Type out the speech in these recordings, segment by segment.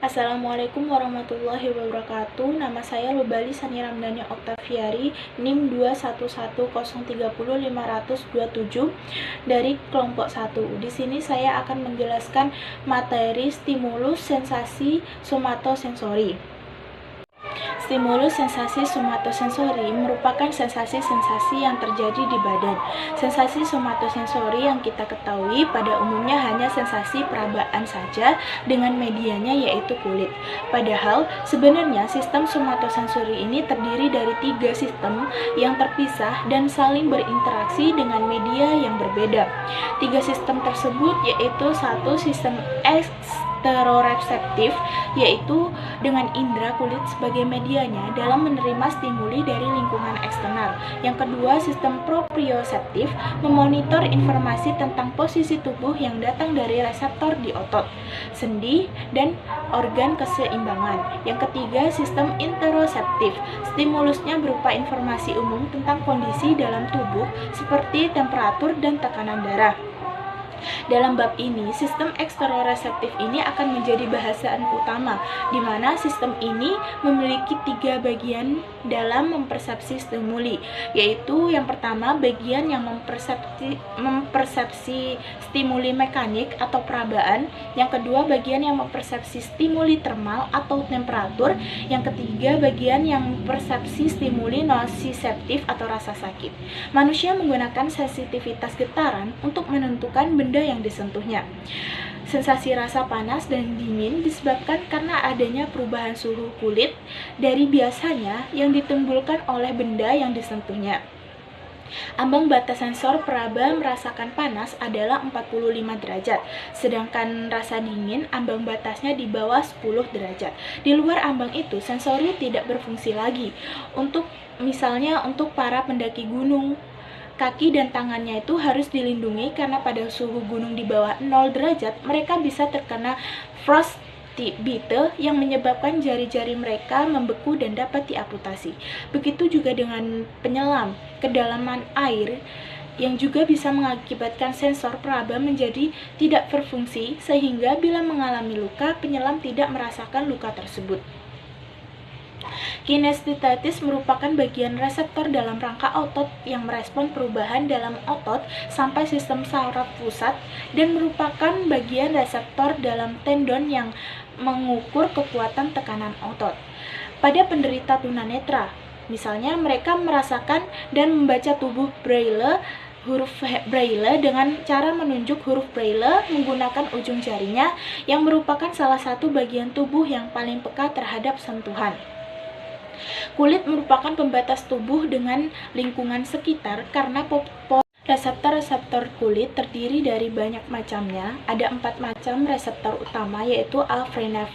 Assalamualaikum warahmatullahi wabarakatuh. Nama saya Lubali Sani Ramdhani Oktaviari, NIM 211030527 dari kelompok 1. Di sini saya akan menjelaskan materi stimulus sensasi somatosensori. Stimulus sensasi somatosensori merupakan sensasi-sensasi yang terjadi di badan. Sensasi somatosensori yang kita ketahui pada umumnya hanya sensasi perabaan saja dengan medianya yaitu kulit. Padahal sebenarnya sistem somatosensori ini terdiri dari 3 sistem yang terpisah dan saling berinteraksi dengan media yang berbeda. 3 sistem tersebut yaitu satu sistem eksteroreseptif, yaitu dengan indera kulit sebagai medianya dalam menerima stimuli dari lingkungan eksternal. Yang kedua, sistem proprioseptif, memonitor informasi tentang posisi tubuh yang datang dari reseptor di otot, sendi, dan organ keseimbangan. Yang ketiga, sistem interoseptif, stimulusnya berupa informasi umum tentang kondisi dalam tubuh seperti temperatur dan tekanan darah. Dalam bab ini, sistem eksteroreseptif ini akan menjadi bahasan utama, di mana sistem ini memiliki 3 bagian dalam mempersepsi stimuli, yaitu yang pertama bagian yang mempersepsi stimuli mekanik atau perabaan, yang kedua bagian yang mempersepsi stimuli termal atau temperatur, yang ketiga bagian yang mempersepsi stimuli nosiseptif atau rasa sakit. Manusia menggunakan sensitivitas getaran untuk menentukan benda yang disentuhnya. Sensasi rasa panas dan dingin disebabkan karena adanya perubahan suhu kulit dari biasanya yang ditimbulkan oleh benda yang disentuhnya. Ambang batas sensor peraba merasakan panas adalah 45 derajat, sedangkan rasa dingin ambang batasnya di bawah 10 derajat. Di luar ambang itu, sensori tidak berfungsi lagi. Misalnya untuk para pendaki gunung, kaki dan tangannya itu harus dilindungi karena pada suhu gunung di bawah 0 derajat mereka bisa terkena frostbite yang menyebabkan jari-jari mereka membeku dan dapat diamputasi. Begitu juga dengan penyelam kedalaman air yang juga bisa mengakibatkan sensor peraba menjadi tidak berfungsi sehingga bila mengalami luka, penyelam tidak merasakan luka tersebut. Kinestetatis merupakan bagian reseptor dalam rangka otot yang merespon perubahan dalam otot sampai sistem saraf pusat dan merupakan bagian reseptor dalam tendon yang mengukur kekuatan tekanan otot. Pada penderita tunanetra, misalnya mereka merasakan dan membaca huruf Braille dengan cara menunjuk huruf Braille menggunakan ujung jarinya yang merupakan salah satu bagian tubuh yang paling peka terhadap sentuhan. Kulit merupakan pembatas tubuh dengan lingkungan sekitar karena reseptor-reseptor kulit terdiri dari banyak macamnya. Ada 4 macam reseptor utama, yaitu afferent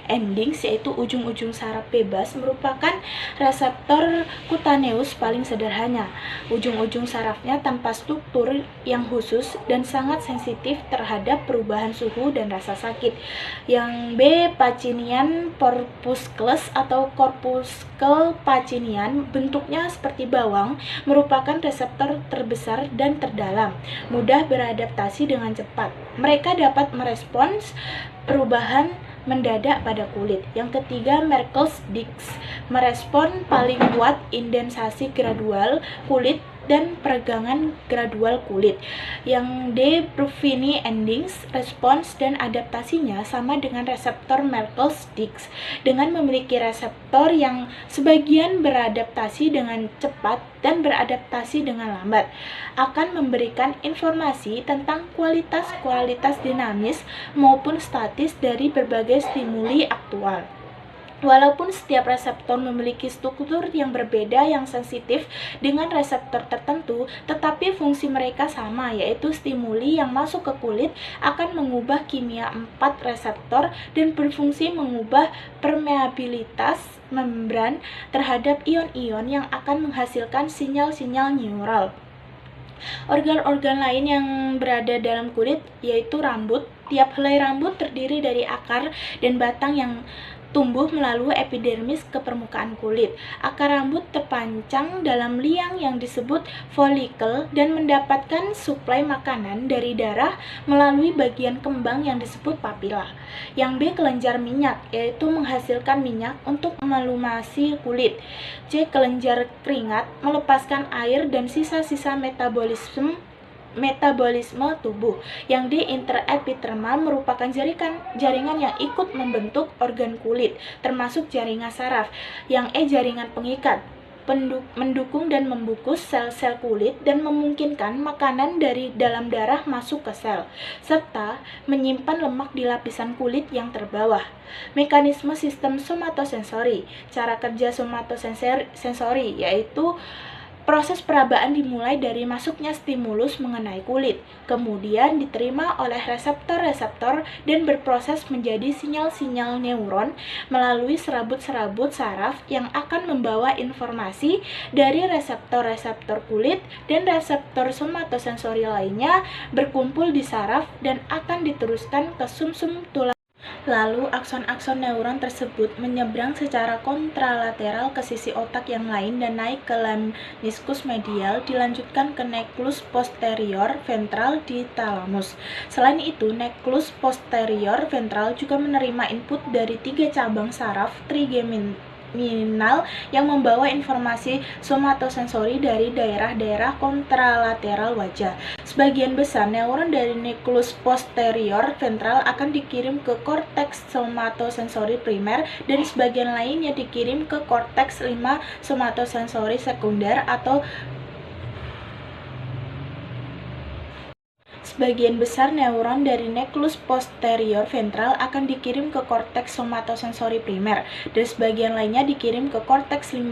endings, yaitu ujung-ujung saraf bebas, merupakan reseptor kutaneus paling sederhana. Ujung-ujung sarafnya tanpa struktur yang khusus dan sangat sensitif terhadap perubahan suhu dan rasa sakit. Yang B, Pacinian corpuscles atau corpuscle Pacinian, bentuknya seperti bawang, merupakan reseptor terbesar dan terdalam, mudah beradaptasi dengan cepat. Mereka dapat merespons perubahan mendadak pada kulit. Yang ketiga, Merkel's disc, merespon paling kuat indensasi gradual kulit dan peregangan gradual kulit. Yang D, Pruffini endings, respons dan adaptasinya sama dengan reseptor Merkel's disc, dengan memiliki reseptor yang sebagian beradaptasi dengan cepat dan beradaptasi dengan lambat, akan memberikan informasi tentang kualitas-kualitas dinamis maupun statis dari berbagai stimuli aktual. Walaupun setiap reseptor memiliki struktur yang berbeda yang sensitif dengan reseptor tertentu, tetapi fungsi mereka sama, yaitu stimuli yang masuk ke kulit akan mengubah kimia 4 reseptor dan berfungsi mengubah permeabilitas membran terhadap ion-ion yang akan menghasilkan sinyal-sinyal neural. Organ-organ lain yang berada dalam kulit yaitu rambut, Tiap helai rambut terdiri dari akar dan batang yang tumbuh melalui epidermis ke permukaan kulit. Akar rambut terpancang dalam liang yang disebut folikel dan mendapatkan suplai makanan dari darah melalui bagian kembang yang disebut papila. Yang B, kelenjar minyak, yaitu menghasilkan minyak untuk melumasi kulit. C, kelenjar keringat, melepaskan air dan sisa-sisa metabolisme tubuh. Yang D, interepidermal, merupakan jaringan yang ikut membentuk organ kulit, termasuk jaringan saraf. Yang E, jaringan pengikat, mendukung dan membungkus sel-sel kulit dan memungkinkan makanan dari dalam darah masuk ke sel, serta menyimpan lemak di lapisan kulit yang terbawah. Mekanisme sistem somatosensori. Cara kerja somatosensori yaitu proses perabaan dimulai dari masuknya stimulus mengenai kulit, kemudian diterima oleh reseptor-reseptor dan berproses menjadi sinyal-sinyal neuron melalui serabut-serabut saraf yang akan membawa informasi dari reseptor-reseptor kulit dan reseptor somatosensori lainnya berkumpul di saraf dan akan diteruskan ke sumsum tulang. Lalu, akson-akson neuron tersebut menyeberang secara kontralateral ke sisi otak yang lain dan naik ke lemniscus medial, dilanjutkan ke nucleus posterior ventral di thalamus. Selain itu, nucleus posterior ventral juga menerima input dari 3 cabang saraf trigeminal yang membawa informasi somatosensori dari daerah-daerah kontralateral wajah. Sebagian besar neuron dari nucleus posterior ventral akan dikirim ke korteks somatosensori primer dan sebagian lainnya dikirim ke korteks 5 somatosensori sekunder atau Sebagian besar neuron dari nucleus posterior ventral akan dikirim ke korteks somatosensori primer, dan sebagian lainnya dikirim ke korteks 5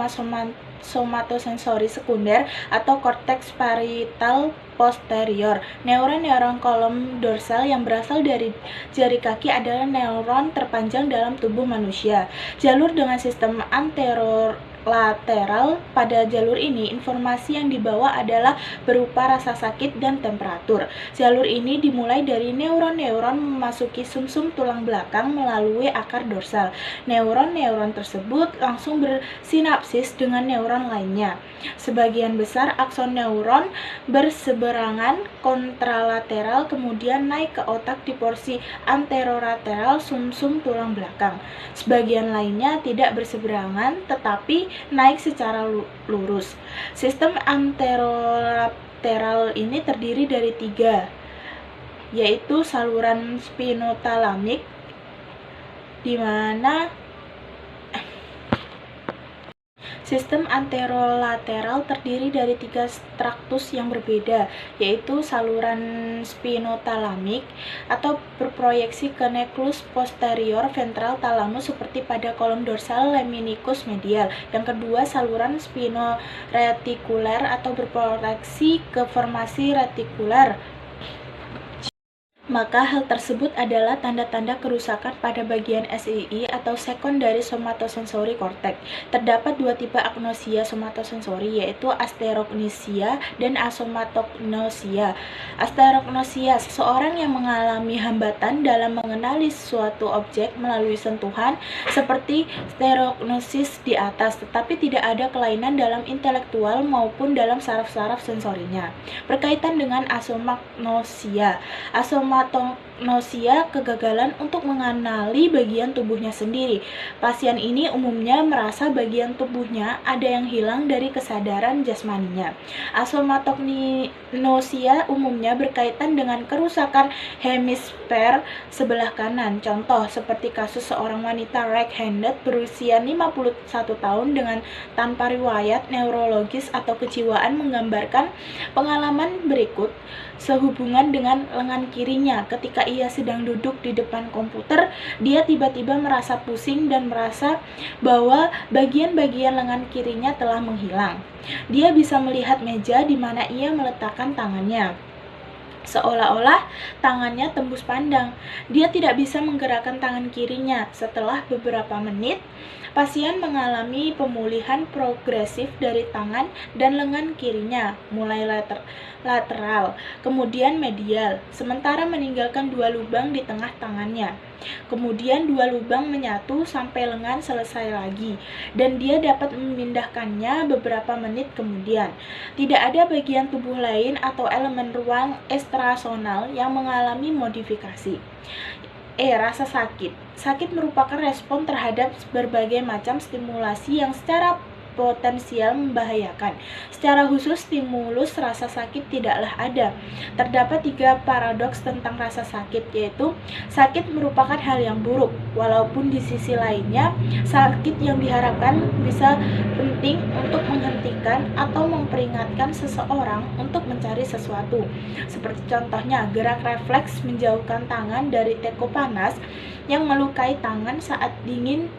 somatosensori sekunder atau korteks parietal posterior. Neuron-neuron kolom dorsal yang berasal dari jari kaki adalah neuron terpanjang dalam tubuh manusia. Jalur dengan sistem anterolateral. Pada jalur ini, informasi yang dibawa adalah berupa rasa sakit dan temperatur. Jalur ini dimulai dari neuron-neuron memasuki sumsum tulang belakang melalui akar dorsal. Neuron-neuron tersebut langsung bersinapsis dengan neuron lainnya. Sebagian besar akson neuron berseberangan kontralateral kemudian naik ke otak di porsi anterolateral sumsum tulang belakang. Sebagian lainnya tidak berseberangan tetapi naik secara lurus. Sistem anterolateral ini terdiri dari 3, yaitu saluran spinotalamik, di mana sistem anterolateral terdiri dari 3 traktus yang berbeda, yaitu saluran spinotalamik atau berproyeksi ke nucleus posterior ventral thalamus seperti pada kolom dorsal lemniscus medial. Yang kedua, saluran spinoretikuler atau berproyeksi ke formasi retikuler. Maka hal tersebut adalah tanda-tanda kerusakan pada bagian SII atau secondary somatosensory cortex. Terdapat 2 tipe agnosia somatosensori, yaitu asterognosia dan asomatognosia. Asterognosia, seseorang yang mengalami hambatan dalam mengenali suatu objek melalui sentuhan, seperti stereognosis di atas, tetapi tidak ada kelainan dalam intelektual maupun dalam saraf-saraf sensorinya. Berkaitan dengan asomatognosia. Asomatognosia, kegagalan untuk mengenali bagian tubuhnya sendiri. Pasien ini umumnya merasa bagian tubuhnya ada yang hilang dari kesadaran jasmaninya. Asomatognosia umumnya berkaitan dengan kerusakan hemisfer sebelah kanan. Contoh seperti kasus seorang wanita right-handed berusia 51 tahun dengan tanpa riwayat neurologis atau kejiwaan menggambarkan pengalaman berikut sehubungan dengan lengan kirinya. Ketika ia sedang duduk di depan komputer, dia tiba-tiba merasa pusing dan merasa bahwa bagian-bagian lengan kirinya telah menghilang. Dia bisa melihat meja di mana ia meletakkan tangannya. seolah-olah tangannya tembus pandang. Dia tidak bisa menggerakkan tangan kirinya. Setelah beberapa menit, pasien mengalami pemulihan progresif dari tangan dan lengan kirinya, mulai lateral, kemudian medial, sementara meninggalkan 2 lubang di tengah tangannya. Kemudian 2 lubang menyatu sampai lengan selesai lagi, dan dia dapat memindahkannya beberapa menit kemudian. Tidak ada bagian tubuh lain atau elemen ruang ekstrasonal yang mengalami modifikasi. Rasa sakit. Sakit merupakan respon terhadap berbagai macam stimulasi yang secara potensial membahayakan. Secara khusus, stimulus rasa sakit tidaklah ada. Terdapat 3 paradoks tentang rasa sakit, yaitu sakit merupakan hal yang buruk, walaupun di sisi lainnya, sakit yang diharapkan bisa penting untuk menghentikan atau memperingatkan seseorang untuk mencari sesuatu. Seperti contohnya, gerak refleks menjauhkan tangan dari teko panas yang melukai tangan saat ingin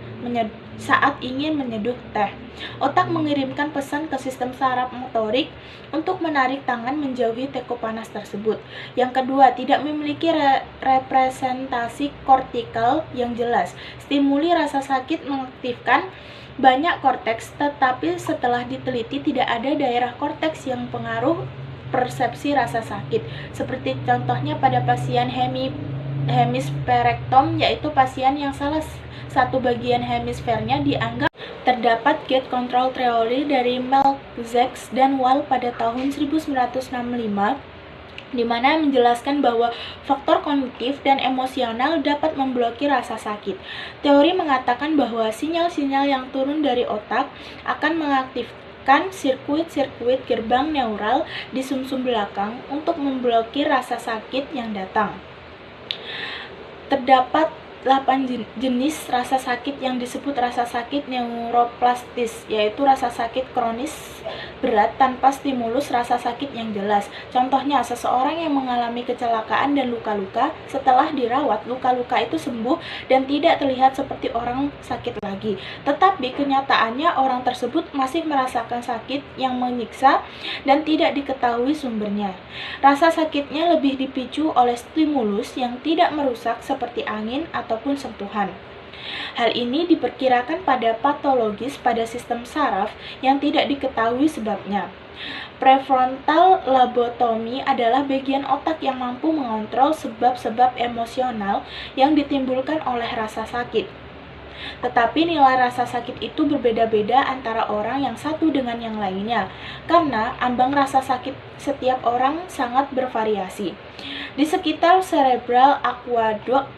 menyeduh teh. Otak mengirimkan pesan ke sistem saraf motorik untuk menarik tangan menjauhi teko panas tersebut. Yang kedua, tidak memiliki representasi kortikal yang jelas. Stimuli rasa sakit mengaktifkan banyak korteks, tetapi setelah diteliti tidak ada daerah korteks yang pengaruh persepsi rasa sakit. Seperti contohnya pada pasien hemisferektom, yaitu pasien yang salah satu bagian hemisfernya dianggap terdapat gate control theory dari Melchizedek dan Wall pada tahun 1965, di mana menjelaskan bahwa faktor kognitif dan emosional dapat memblokir rasa sakit. Teori mengatakan bahwa sinyal-sinyal yang turun dari otak akan mengaktifkan sirkuit-sirkuit gerbang neural di sumsum belakang untuk memblokir rasa sakit yang datang. Terdapat 8 jenis rasa sakit yang disebut rasa sakit neuroplastis, yaitu rasa sakit kronis berat tanpa stimulus rasa sakit yang jelas. Contohnya, seseorang yang mengalami kecelakaan dan luka-luka, setelah dirawat, luka-luka itu sembuh dan tidak terlihat seperti orang sakit lagi. Tetapi kenyataannya orang tersebut masih merasakan sakit yang menyiksa dan tidak diketahui sumbernya. Rasa sakitnya lebih dipicu oleh stimulus yang tidak merusak seperti angin ataupun sentuhan. Hal ini diperkirakan pada patologis pada sistem saraf yang tidak diketahui sebabnya. Prefrontal lobotomi adalah bagian otak yang mampu mengontrol sebab-sebab emosional yang ditimbulkan oleh rasa sakit. Tetapi nilai rasa sakit itu berbeda-beda antara orang yang satu dengan yang lainnya, karena ambang rasa sakit setiap orang sangat bervariasi. Di sekitar cerebral aqueduct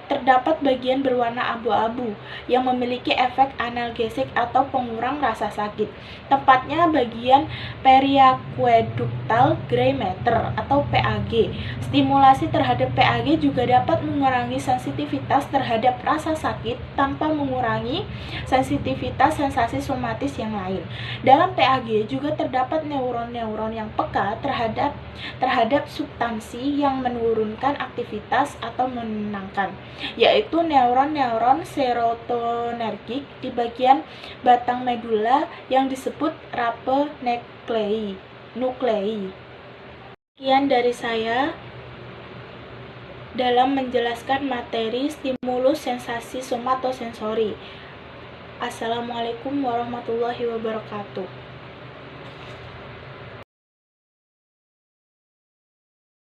terdapat bagian berwarna abu-abu yang memiliki efek analgesik atau pengurang rasa sakit. Tempatnya bagian periaqueductal gray matter atau PAG. Stimulasi terhadap PAG juga dapat mengurangi sensitivitas terhadap rasa sakit tanpa mengurangi sensitivitas sensasi somatis yang lain. Dalam PAG juga terdapat neuron-neuron yang peka terhadap substansi yang menurunkan aktivitas atau menenangkan, yaitu neuron-neuron serotonergik di bagian batang medula yang disebut rape nuklei. Sekian dari saya dalam menjelaskan materi stimulus sensasi somatosensori. Assalamualaikum warahmatullahi wabarakatuh.